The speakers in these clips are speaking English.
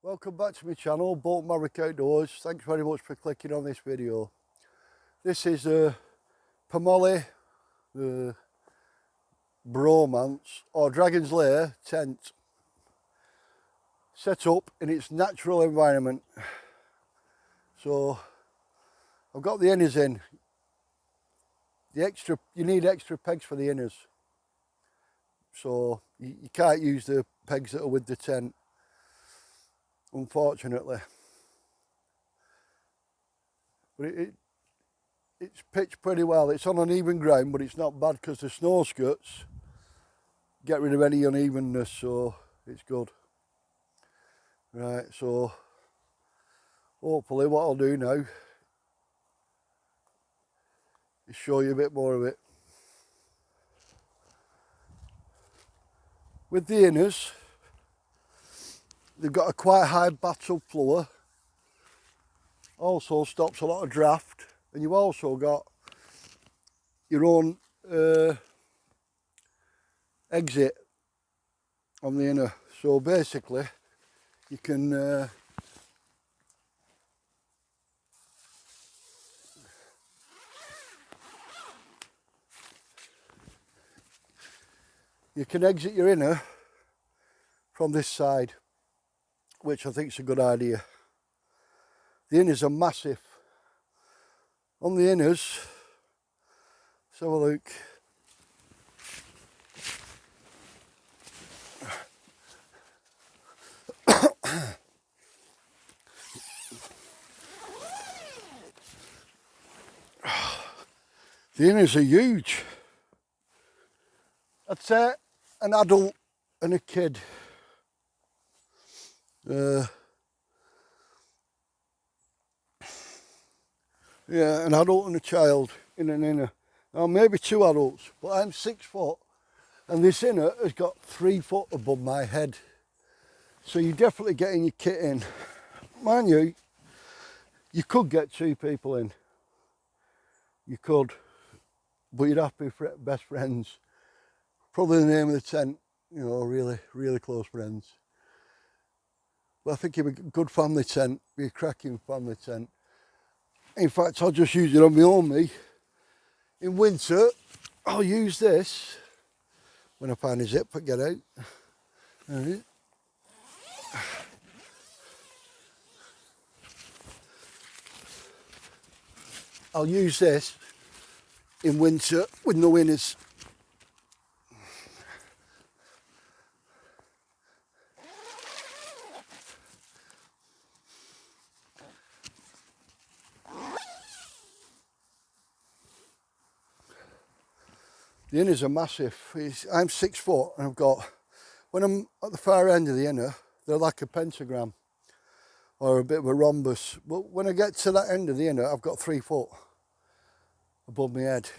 Welcome back to my channel, Bolton Maverick Outdoors. Thanks very much for clicking on this video. This is a Pomoly Bromance or Dragon's Lair tent set up in its natural environment. So I've got the inners in. You need extra pegs for the inners. So you can't use the pegs that are with the tent, unfortunately. But it's pitched pretty well. It's on uneven ground, but it's not bad because the snow skirts get rid of any unevenness, so it's good. Right, so hopefully what I'll do now is show you a bit more of it. With the inners, they've got a quite high battle floor, also stops a lot of draft, and you've also got your own exit on the inner. So basically you can exit your inner from this side, which I think is a good idea. The inners are massive. On the inners, let's have a look. The inners are huge. I'd say an adult and a kid. Yeah, an adult and a child in an inner. Now maybe two adults, but I'm 6 foot and this inner has got 3 foot above my head. So you're definitely getting your kit in. Mind you, you could get 2 people in. You could, but you'd have to be best friends. Probably the name of the tent, you know, really, really close friends. But I think it'd be a good family tent, be a cracking family tent. In fact, I'll just use it on my own, me. In winter, I'll use this when I find a zip, I get out. Right. I'll use this in winter with no inners. The inners are massive. I'm 6 foot and I've got, when I'm at the far end of the inner, they're like a pentagram or a bit of a rhombus. But when I get to that end of the inner, I've got 3 foot above my head.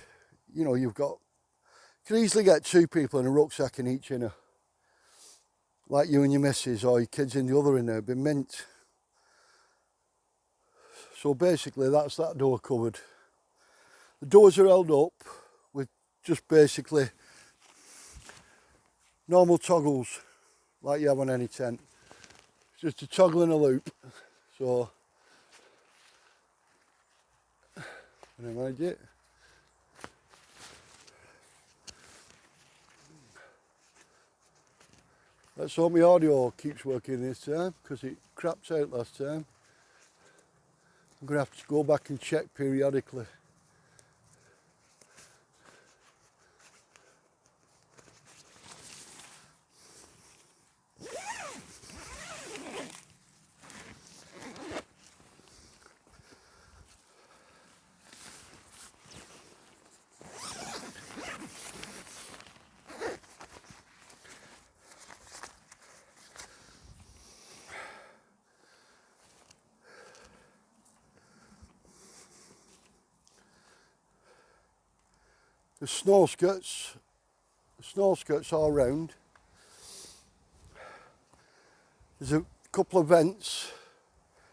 You know, you can easily get 2 people in a rucksack in each inner. Like you and your missus or your kids in the other inner, it'd be mint. So basically that's that door covered. The doors are held up with just basically normal toggles like you have on any tent. It's just a toggle and a loop. So, can I manage it? Let's hope my audio keeps working this time because it crapped out last time. I'm going to have to go back and check periodically. The snow skirts all round. There's a couple of vents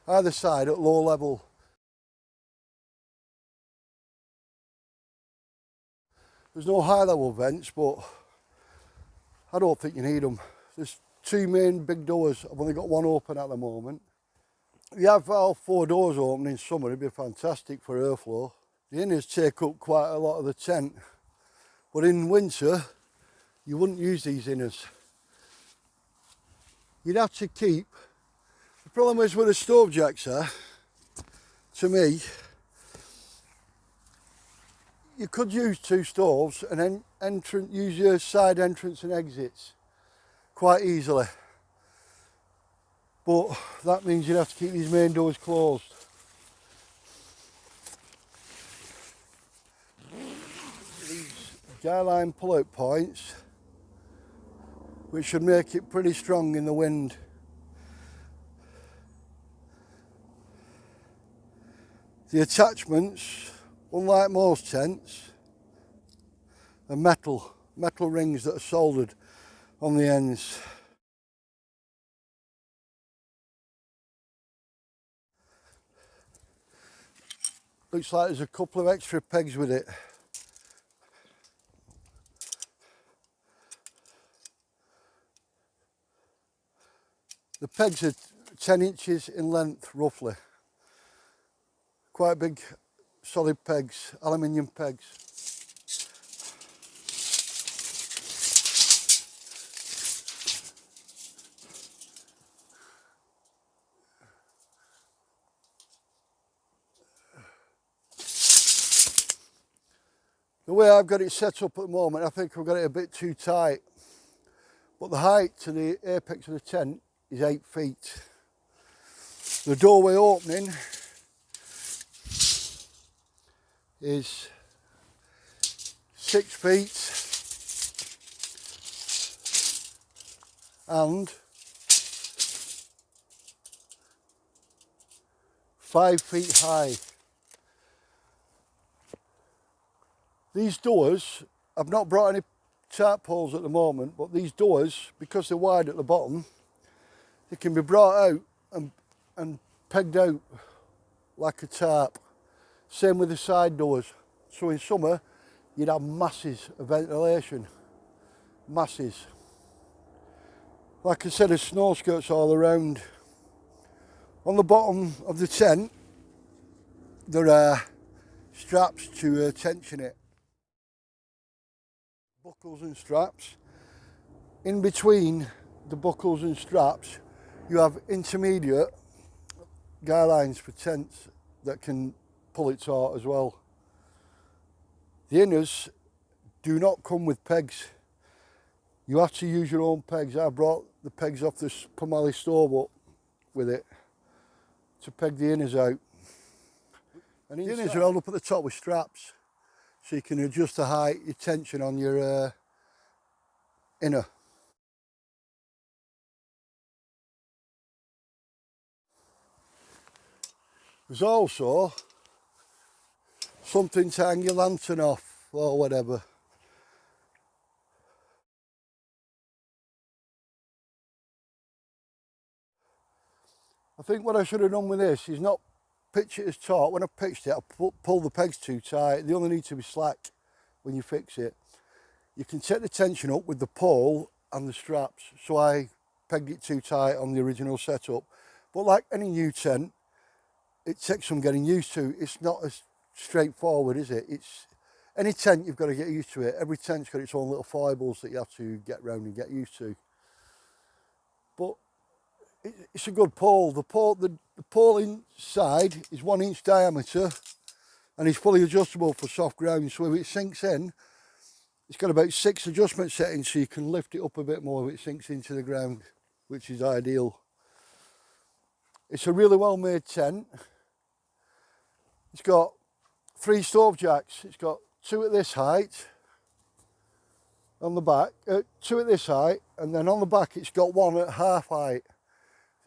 either side at low level. There's no high level vents, but I don't think you need them. There's two main big doors. I've only got one open at the moment. If you have all four doors open in summer, it'd be fantastic for airflow. The inners take up quite a lot of the tent, but in winter, you wouldn't use these inners. You'd have to keep, the problem is with the stove jacks are, to me, you could use two stoves and then use your side entrance and exits quite easily. But that means you'd have to keep these main doors closed. These guy line pull-out points, which should make it pretty strong in the wind. The attachments, unlike most tents, are metal rings that are soldered on the ends. Looks like there's a couple of extra pegs with it. The pegs are 10 inches in length, roughly. Quite big, solid pegs, aluminium pegs. The way I've got it set up at the moment, I think I've got it a bit too tight. But the height to the apex of the tent is 8 feet. The doorway opening is 6 feet and 5 feet high. These doors, I've not brought any tarp poles at the moment, but these doors, because they're wide at the bottom, they can be brought out and pegged out like a tarp. Same with the side doors. So in summer, you'd have masses of ventilation. Masses. Like I said, there's snow skirts all around. On the bottom of the tent, there are straps to tension it. Buckles and straps. In between the buckles and straps, you have intermediate guy lines for tents that can pull it taut as well. The inners do not come with pegs. You have to use your own pegs. I brought the pegs off this Pomoly stove up with it to peg the inners out. And the inners are held up at the top with straps, so you can adjust the height, your tension on your inner. There's also something to hang your lantern off or whatever. I think what I should have done with this is not pitch it as taut. When I pitched it, I pulled the pegs too tight. They only need to be slack when you fix it. You can take the tension up with the pole and the straps. So I pegged it too tight on the original setup. But like any new tent, it takes some getting used to. It's not as straightforward, is it? It's any tent, you've got to get used to it. Every tent's got its own little foibles that you have to get round and get used to. But it's a good pole. The pole inside is 1 inch diameter and it's fully adjustable for soft ground. So if it sinks in, it's got about 6 adjustment settings, so you can lift it up a bit more if it sinks into the ground, which is ideal. It's a really well made tent. It's got 3 stove jacks. It's got 2 at this height on the back, 2 at this height, and then on the back it's got 1 at half height.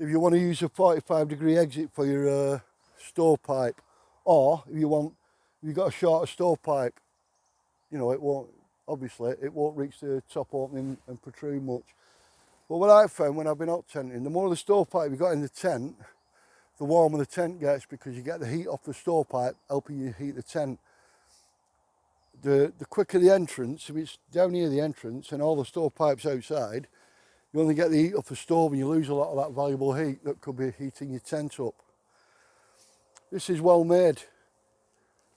If you want to use a 45-degree exit for your stovepipe, or if you've got a shorter stovepipe, you know, it won't reach the top opening and protrude much. But what I've found when I've been out tenting, the more the stovepipe you've got in the tent, the warmer the tent gets, because you get the heat off the stovepipe helping you heat the tent. The quicker the entrance, if it's down near the entrance and all the stovepipes outside, You only get the heat off the stove and you lose a lot of that valuable heat that could be heating your tent up. This is well made.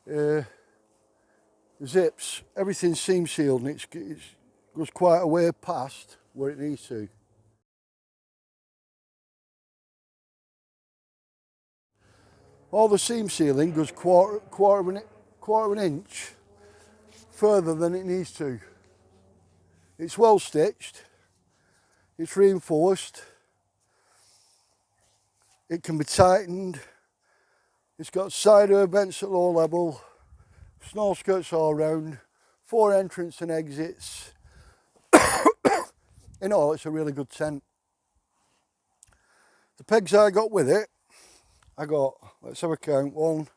The zips, everything's seam sealed, and it goes quite a way past where it needs to. All the seam sealing goes quarter of an inch further than it needs to. It's well stitched, it's reinforced, it can be tightened, it's got side air vents at low level, snow skirts all round, 4 entrance and exits. In all, it's a really good tent. The pegs I got with it, I got, let's have a count, 1,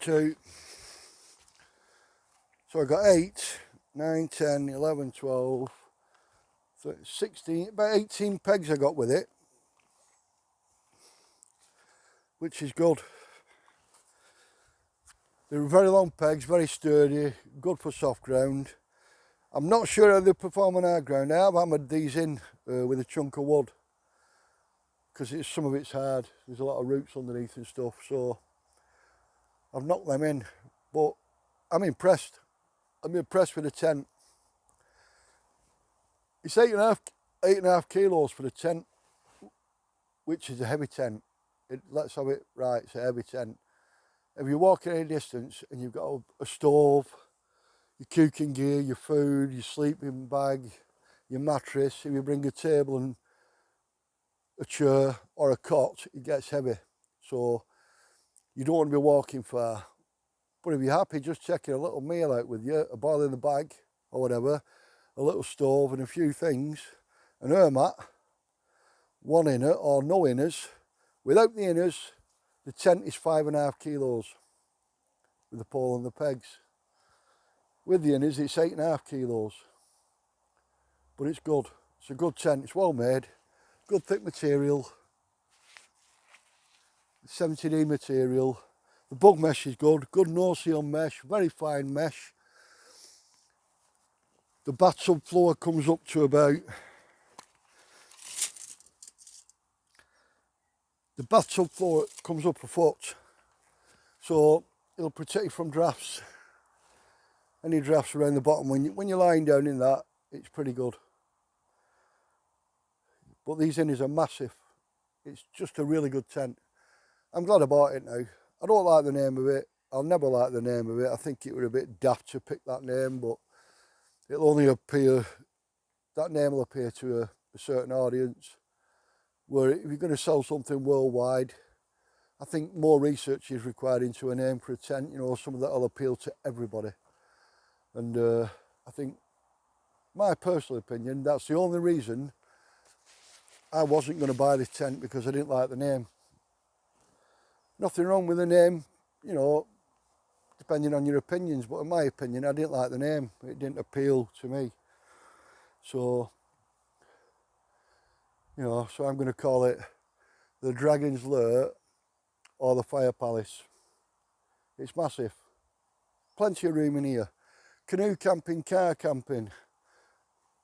2, so I got 8, 9, 10, 11, 12, 13, 16, about 18 pegs I got with it, which is good. They're very long pegs, very sturdy, good for soft ground. I'm not sure how they perform on hard ground. I have hammered these in with a chunk of wood because some of it's hard. There's a lot of roots underneath and stuff, so I've knocked them in. But I'm impressed. I'm impressed with the tent. It's 8.5 kilos for the tent, which is a heavy tent. Let's have it right, it's a heavy tent. If you're walking any distance and you've got a stove, your cooking gear, your food, your sleeping bag, your mattress, if you bring a table and a chair or a cot, it gets heavy. So you don't want to be walking far. But if you're happy just taking a little meal out with you, a boil in the bag or whatever, a little stove and a few things, an air mat, 1 inner or no inners. Without the inners, the tent is 5.5 kilos with the pole and the pegs. With the inners, it's 8.5 kilos. But it's good. It's a good tent. It's well made. Good thick material. 70D material. The bug mesh is good. Good no-seal mesh. Very fine mesh. The bathtub floor comes up to about... The bathtub floor comes up a foot. So it'll protect you from drafts. Any drafts around the bottom. When you're lying down in that, it's pretty good. But these inners are massive. It's just a really good tent. I'm glad I bought it now. I don't like the name of it. I'll never like the name of it. I think it was a bit daft to pick that name, but it'll only appear, that name will appear to a certain audience. Where if you're going to sell something worldwide, I think more research is required into a name for a tent, you know, something that'll appeal to everybody. And I think, my personal opinion, that's the only reason I wasn't going to buy this tent, because I didn't like the name. Nothing wrong with the name, you know, depending on your opinions, but in my opinion, I didn't like the name. It didn't appeal to me. So, you know, so I'm going to call it the Dragon's Lair or the Fire Palace. It's massive. Plenty of room in here. Canoe camping, car camping.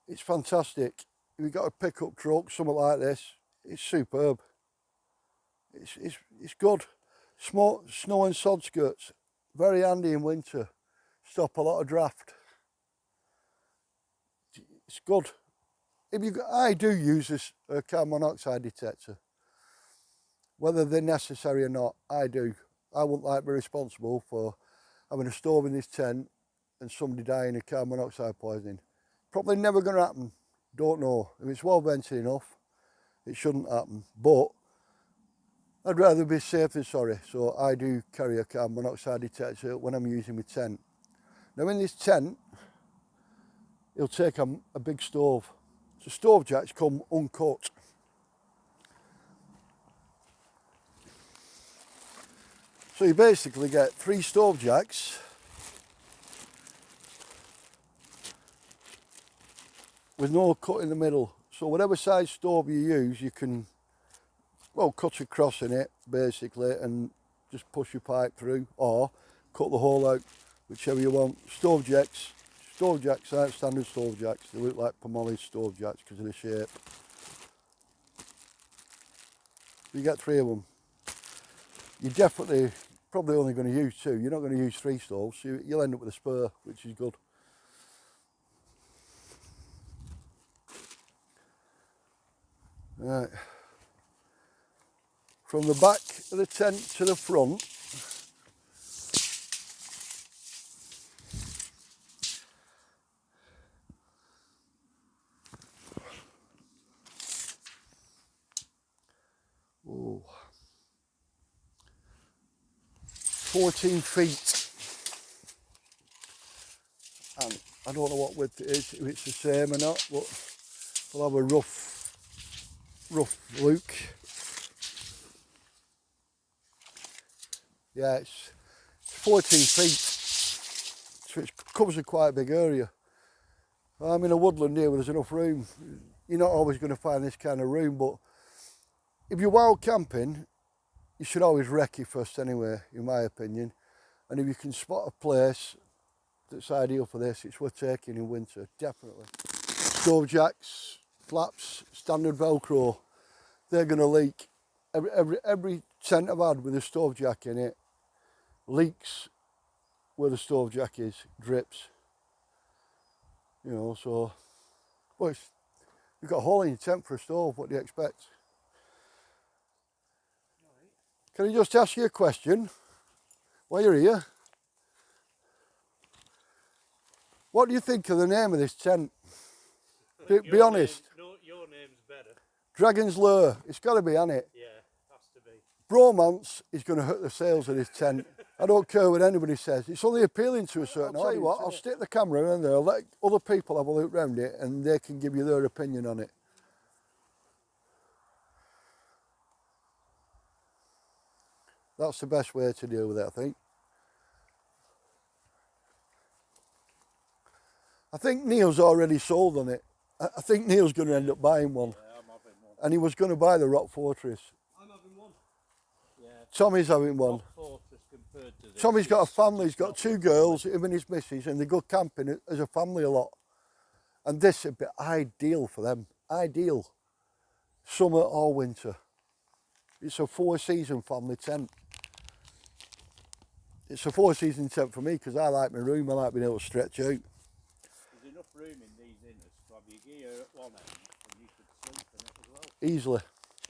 It's fantastic. If you've got a pickup truck, something like this, it's superb. It's good. Snow and sod skirts, very handy in winter. Stop a lot of draft. It's good. I do use this carbon monoxide detector. Whether they're necessary or not, I do. I wouldn't like to be responsible for having a stove in this tent and somebody dying of carbon monoxide poisoning. Probably never going to happen. Don't know. If it's well vented enough, it shouldn't happen. But I'd rather be safe than sorry. So I do carry a carbon monoxide detector when I'm using my tent. Now in this tent, it'll take a big stove. So stove jacks come uncut. So you basically get 3 stove jacks with no cut in the middle. So whatever size stove you use, you can, well, cut across in it basically and just push your pipe through, or cut the hole out, whichever you want. Stove jacks, Stove jacks aren't standard stove jacks. They look like Pomoly stove jacks because of the shape. You get 3 of them. You're definitely probably only going to use 2. You're not going to use 3 stoves. So you'll end up with a spur, which is good. Right. From the back of the tent to the front, oh, 14 feet. And I don't know what width it is, if it's the same or not, but we'll have a rough look. Yeah, it's 14 feet, so it covers a quite a big area. I'm in a woodland here where there's enough room. You're not always going to find this kind of room, but if you're wild camping, you should always recce first anyway, in my opinion. And if you can spot a place that's ideal for this, it's worth taking in winter, definitely. Stove jacks, flaps, standard Velcro, they're going to leak. Every tent I've had with a stove jack in it leaks where the stove jack is, drips. You know, so, well, you've got a hole in your tent for a stove, what do you expect? Can I just ask you a question while you're here? What do you think of the name of this tent? Be honest. Your name's better. Dragon's Lair, it's got to be, hasn't it? Yeah, has to be. Bromance is going to hurt the sales of this tent. I don't care what anybody says. It's only appealing to a certain audience. I'll tell you what, I'll stick the camera in there, let other people have a look round it and they can give you their opinion on it. That's the best way to deal with it, I think. I think Neil's already sold on it. I think Neil's going to end up buying one. Yeah, I'm having one. And he was going to buy the Rock Fortress. I'm having one. Yeah. Tommy's having one. Rock Fortress compared to this. Tommy's got a family, he's got 2 girls, him and his missus, and they go camping as a family a lot. And this would be ideal for them, ideal. Summer or winter. It's a 4-season family tent. It's a 4-season tent for me because I like my room, I like being able to stretch out. There's enough room in these inners to have your gear at one end and you could sleep in it as well. Easily.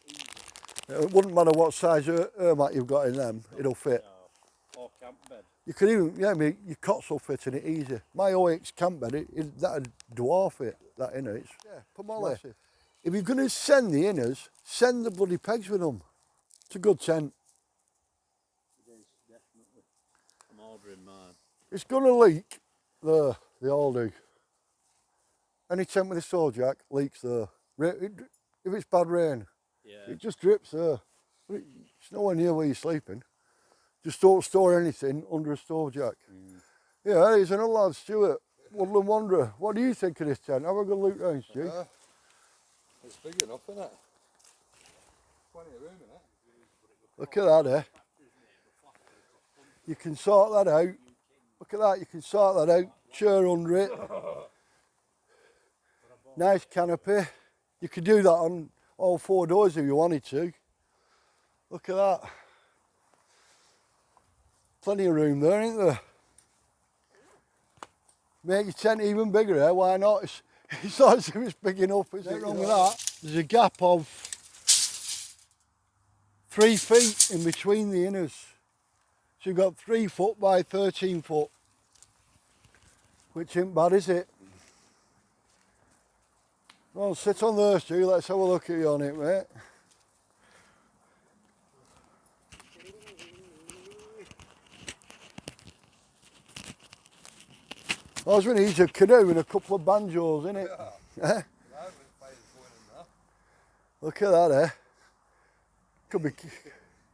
Easy. It wouldn't matter what size mat you've got in them, it'll fit. No. Or camp bed. You could even, yeah, your cots will fit in it easy. My OX camp bed, that'd dwarf it, that inner. It's, yeah, Pomoly. If you're going to send the inners, send the bloody pegs with them. It's a good tent. It is, definitely. I'm ordering mine. It's going to leak there, they all do. Any tent with a stove jack leaks there. If it's bad rain, Yeah. it just drips there. It's nowhere near where you're sleeping. Just don't store anything under a stove jack. Yeah, there's another lad, Stuart, Woodland Wanderer. What do you think of this tent? Have a good look round, Stu. It's big enough, isn't it? Plenty of room in it. Look at that, eh? You can sort that out. Look at that, you can sort that out. Chair under it. Nice canopy. You could do that on all 4 doors if you wanted to. Look at that. Plenty of room there, ain't there? Make your tent even bigger, eh? Why not? It's not as if it's big enough, is it? Wrong with that. There's a gap of 3 feet in between the inners. So you've got 3 foot by 13 foot. Which ain't bad, is it? Well, sit on there, Stu. Let's have a look at you on it, mate. I was going to use a canoe and a couple of banjos, innit? Yeah. Look at that, eh? Could be. You're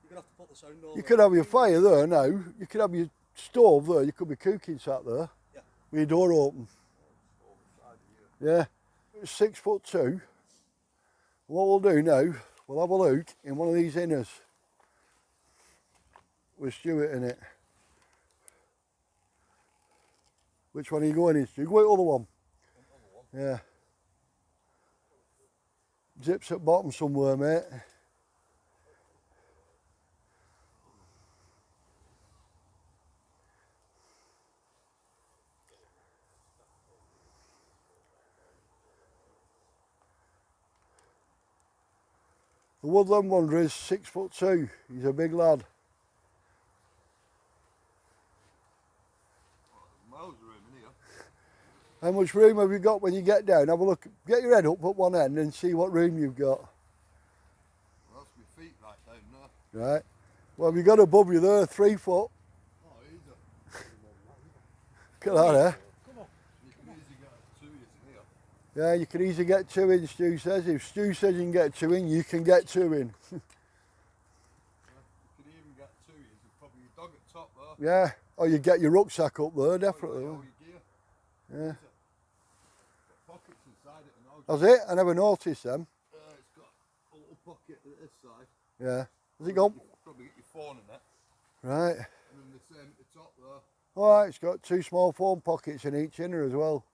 going to have to put the sound over. You could have your fire there now. You could have your stove there. You could be cooking sat there. Yeah. With your door open. Yeah. It's 6'2". What we'll do now, we'll have a look in one of these inners with Stuart in it. Which one are you going into? You go with the other one. Yeah. Zips at bottom somewhere, mate. The woodland wanderer is 6'2". He's a big lad. Miles of room in here. How much room have you got when you get down? Have a look. Get your head up at one end and see what room you've got. Well, that's my feet right down there. Right. What have you got above you there? 3 foot. Oh, easy. Look at that, eh? Come on. You can easily get 2 years in here. Yeah, you can easily get 2 in, Stu says. If Stu says you can get 2 in, you can get 2 in. You can even get 2 years with probably your dog at top there. Yeah. Or you get your rucksack up there, definitely. All your gear. Yeah. Got pockets inside it and all. That's it. I never noticed them. It's got a little pocket at this side. Yeah. Has it got? You probably get your phone in it. Right. And then the same at the top there. Alright, it's got 2 small phone pockets in each inner as well.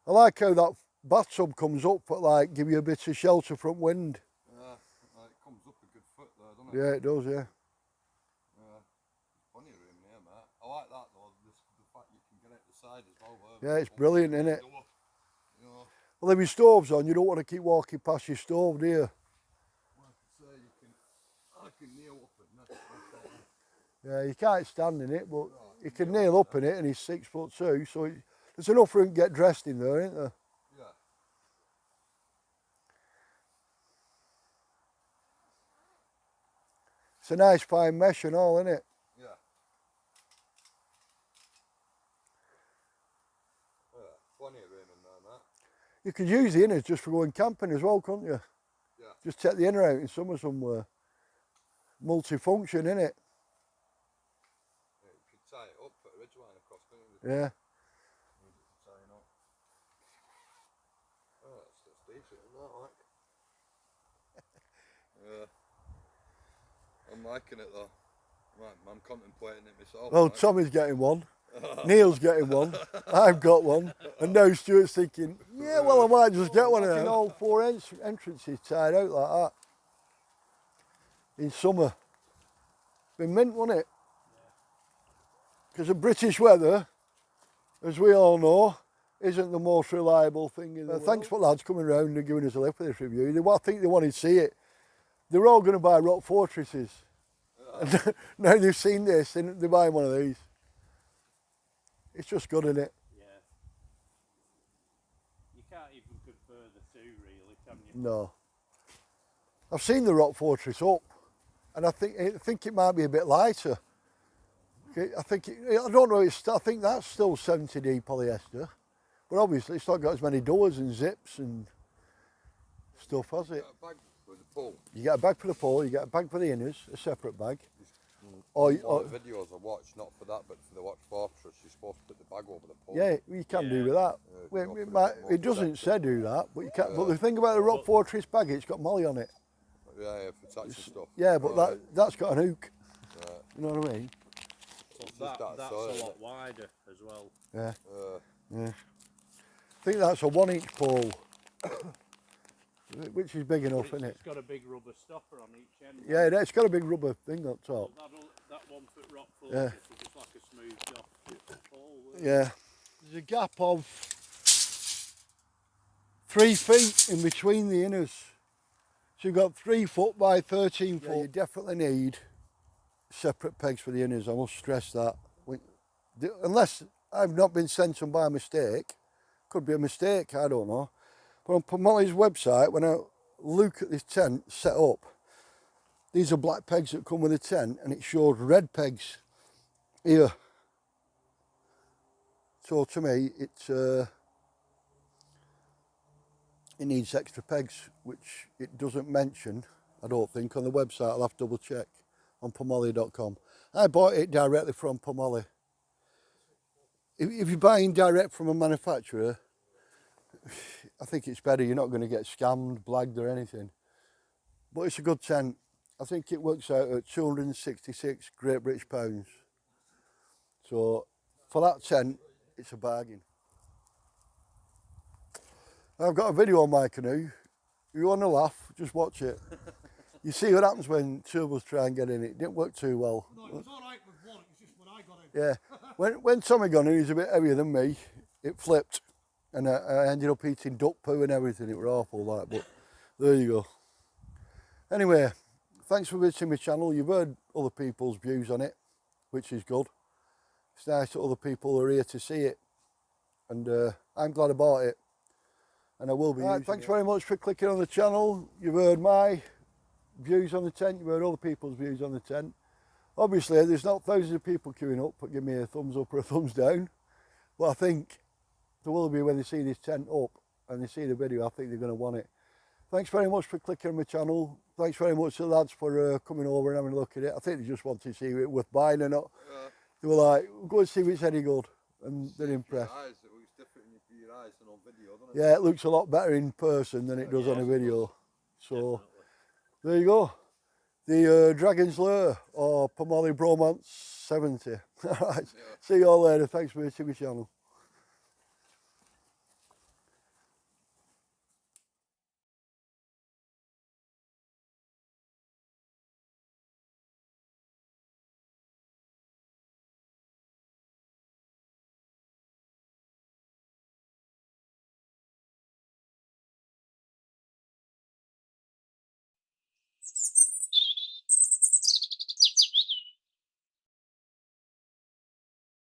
I like how that bathtub comes up, but like give you a bit of shelter from wind. It comes up a good foot there, doesn't it? Yeah, it does, yeah. Plenty of room here, mate. I like that though, the fact you can get out the side as well. Yeah, it's brilliant, isn't it? You know, Well, if your stove's on, you don't want to keep walking past your stove, do you? like I say, I can kneel up and that's Yeah, you can't stand in it, but you can kneel up in it, and he's 6'2", so there's enough room to get dressed in there, isn't there? Yeah. It's a nice fine mesh and all, isn't it? Yeah. Plenty of room in there, mate. You could use the inners just for going camping as well, couldn't you? Yeah. Just take the inner out in summer somewhere. Multi-function, innit? Yeah, you could tie it up, put a ridge line across, couldn't you? Yeah. Need it to tie up. Oh, that's decent, isn't that, like? Yeah. I'm liking it though. Right, I'm contemplating it myself. Well, like. Tommy's getting one. Neil's getting one. I've got one. And now Stuart's thinking, yeah, well, I might just get one of them. All 4 entrances tied out like that. In summer. Been mint, wasn't it? Because the British weather, as we all know, isn't the most reliable thing in the world. Thanks for lads coming round and giving us a lift for this review. I think they wanted to see it. They were all going to buy rock fortresses. And now they've seen this, and they're buying one of these. It's just good, isn't it? Yeah. You can't even compare the two, really, can you? No. I've seen the rock fortress up, and I think it might be a bit lighter. I don't know. I think that's still 70D polyester, but obviously it's not got as many doors and zips and stuff, has it? A bag with a pull. You get a bag for the pole, you get a bag for the inners, a separate bag. One of the videos I watched, not for that, but for the Watch Fortress, you're supposed to put the bag over the pole. Yeah, you can do with that. It doesn't say do that, but you can. But the thing about the rock fortress bag, it's got molly on it. Yeah, for touching stuff. Yeah, but that's got an hook. Right. You know what I mean? But that's a lot wider as well. Yeah. Yeah. I think that's a 1-inch pole, which is big enough, isn't it? It's got a big rubber stopper on each end. Yeah, it's got a big rubber thing on top. That 1 foot rock fortress Yeah. is just like a smooth off pole. Yeah. There's a gap of 3 feet in between the inners. So you've got 3 foot by 13 foot. Yeah, you definitely need separate pegs for the inners, I must stress that. Unless I've not been sent them by mistake. Could be a mistake, I don't know. But on Pomoly's website, when I look at this tent set up, these are black pegs that come with the tent, and it showed red pegs here. So to me, it needs extra pegs, which it doesn't mention, I don't think, on the website. I'll have to double check on pomoly.com. I bought it directly from Pomoly. If you're buying direct from a manufacturer, I think it's better. You're not going to get scammed, blagged or anything. But it's a good tent. I think it works out at 266 Great British pounds. So for that tent, it's a bargain. I've got a video on my canoe. If you want to laugh, just watch it. You see what happens when two of us try and get in it. It didn't work too well. No, it was all right with one. It was just when I got in. Yeah. When Tommy got in, he was a bit heavier than me. It flipped, and I ended up eating duck poo and everything. It was awful, like. But there you go. Anyway, thanks for visiting my channel. You've heard other people's views on it, which is good. It's nice that other people are here to see it, and I'm glad I bought it, and I will be using it. Thanks very much for clicking on the channel. You've heard my views on the tent, you've heard other people's views on the tent. Obviously, there's not thousands of people queuing up, but give me a thumbs up or a thumbs down. But I think there will be when they see this tent up and they see the video. I think they're going to want it. Thanks very much for clicking on my channel. Thanks very much to the lads for coming over and having a look at it. I think they just wanted to see it worth buying or not. Yeah. They were like, go and see if it's any good, and they're impressed. Eyes, it looks different for your eyes than on video, doesn't it? Yeah, it looks a lot better in person than it does on a video. So there you go. The Dragon's Lair, or Pomoly Bromance 70. All right. See you all later. Thanks for watching my channel.